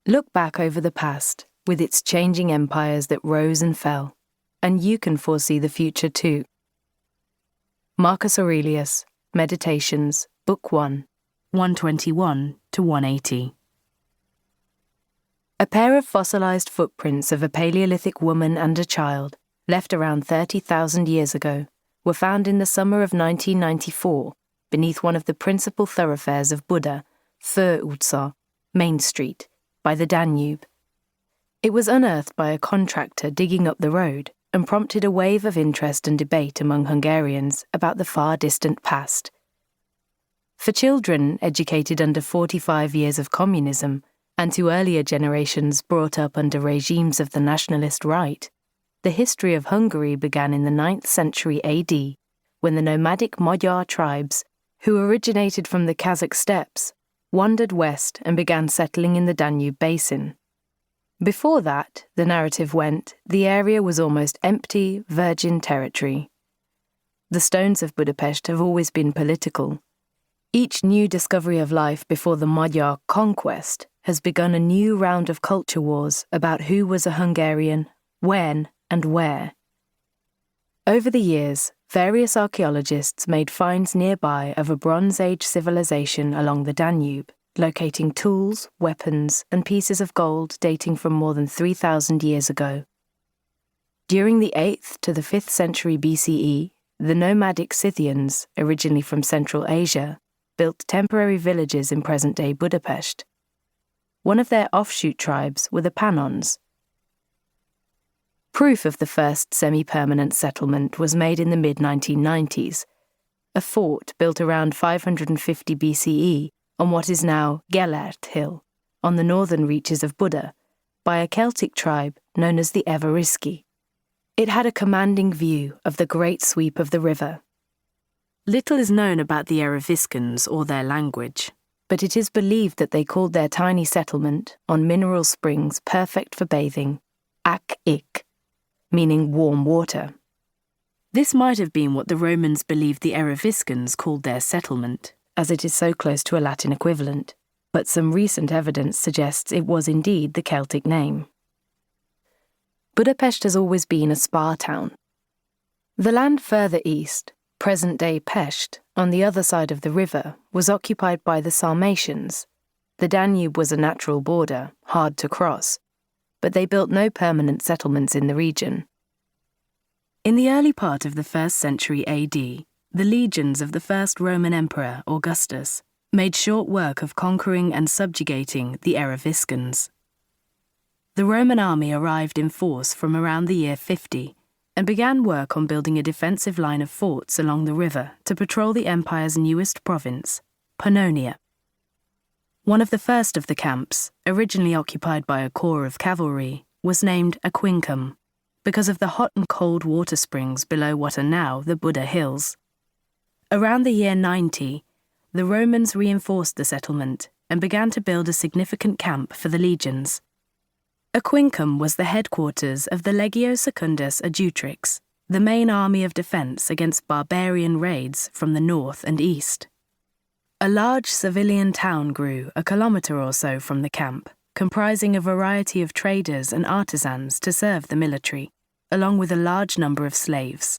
Look back over the past, with its changing empires that rose and fell, and you can foresee the future too. Marcus Aurelius, Meditations, Book 1, 121 to 180. A pair of fossilized footprints of a Paleolithic woman and a child, left around 30,000 years ago, were found in the summer of 1994 beneath one of the principal thoroughfares of Buda, Főutca, Main Street, by the Danube. It was unearthed by a contractor digging up the road and prompted a wave of interest and debate among Hungarians about the far-distant past. For children educated under 45 years of communism, and to earlier generations brought up under regimes of the nationalist right, the history of Hungary began in the 9th century AD, when the nomadic Magyar tribes, who originated from the Kazakh steppes, wandered west and began settling in the Danube basin. Before that, the narrative went, the area was almost empty, virgin territory. The stones of Budapest have always been political. Each new discovery of life before the Magyar conquest has begun a new round of culture wars about who was a Hungarian, when, and where. Over the years, various archaeologists made finds nearby of a Bronze Age civilization along the Danube, locating tools, weapons, and pieces of gold dating from more than 3,000 years ago. During the 8th to the 5th century BCE, the nomadic Scythians, originally from Central Asia, built temporary villages in present-day Budapest. One of their offshoot tribes were the Pannons. Proof of the first semi-permanent settlement was made in the mid-1990s. A fort built around 550 BCE on what is now Gellert Hill, on the northern reaches of Buda, by a Celtic tribe known as the Everyski. It had a commanding view of the great sweep of the river. Little is known about the Ereviscans or their language, but it is believed that they called their tiny settlement, on mineral springs perfect for bathing, Ak-ik, meaning warm water. This might have been what the Romans believed the Ereviscans called their settlement, as it is so close to a Latin equivalent, but some recent evidence suggests it was indeed the Celtic name. Budapest has always been a spa town. The land further east, present-day Pest, on the other side of the river, was occupied by the Sarmatians. The Danube was a natural border, hard to cross, but they built no permanent settlements in the region. In the early part of the 1st century AD, the legions of the first Roman Emperor, Augustus, made short work of conquering and subjugating the Ereviscans. The Roman army arrived in force from around the year 50 and began work on building a defensive line of forts along the river to patrol the empire's newest province, Pannonia. One of the first of the camps, originally occupied by a corps of cavalry, was named Aquincum, because of the hot and cold water springs below what are now the Buda Hills. Around the year 90, the Romans reinforced the settlement and began to build a significant camp for the legions. Aquincum was the headquarters of the Legio Secundus Adjutrix, the main army of defence against barbarian raids from the north and east. A large civilian town grew a kilometre or so from the camp, comprising a variety of traders and artisans to serve the military, along with a large number of slaves.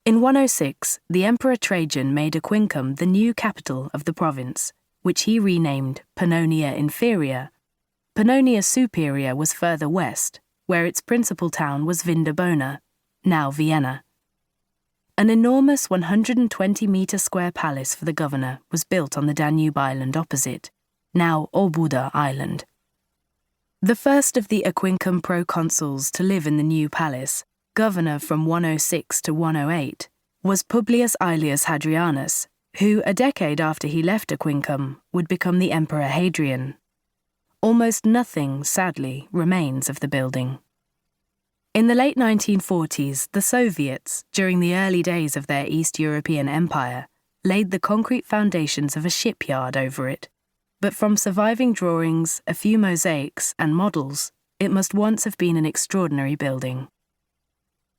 In 106, the Emperor Trajan made Aquincum the new capital of the province, which he renamed Pannonia Inferior. Pannonia Superior was further west, where its principal town was Vindobona, now Vienna. An enormous 120-metre square palace for the governor was built on the Danube island opposite, now Óbuda Island. The first of the Aquincum proconsuls to live in the new palace, governor from 106 to 108, was Publius Aelius Hadrianus, who, a decade after he left Aquincum, would become the Emperor Hadrian. Almost nothing, sadly, remains of the building. In the late 1940s, the Soviets, during the early days of their East European empire, laid the concrete foundations of a shipyard over it. But from surviving drawings, a few mosaics, and models, it must once have been an extraordinary building.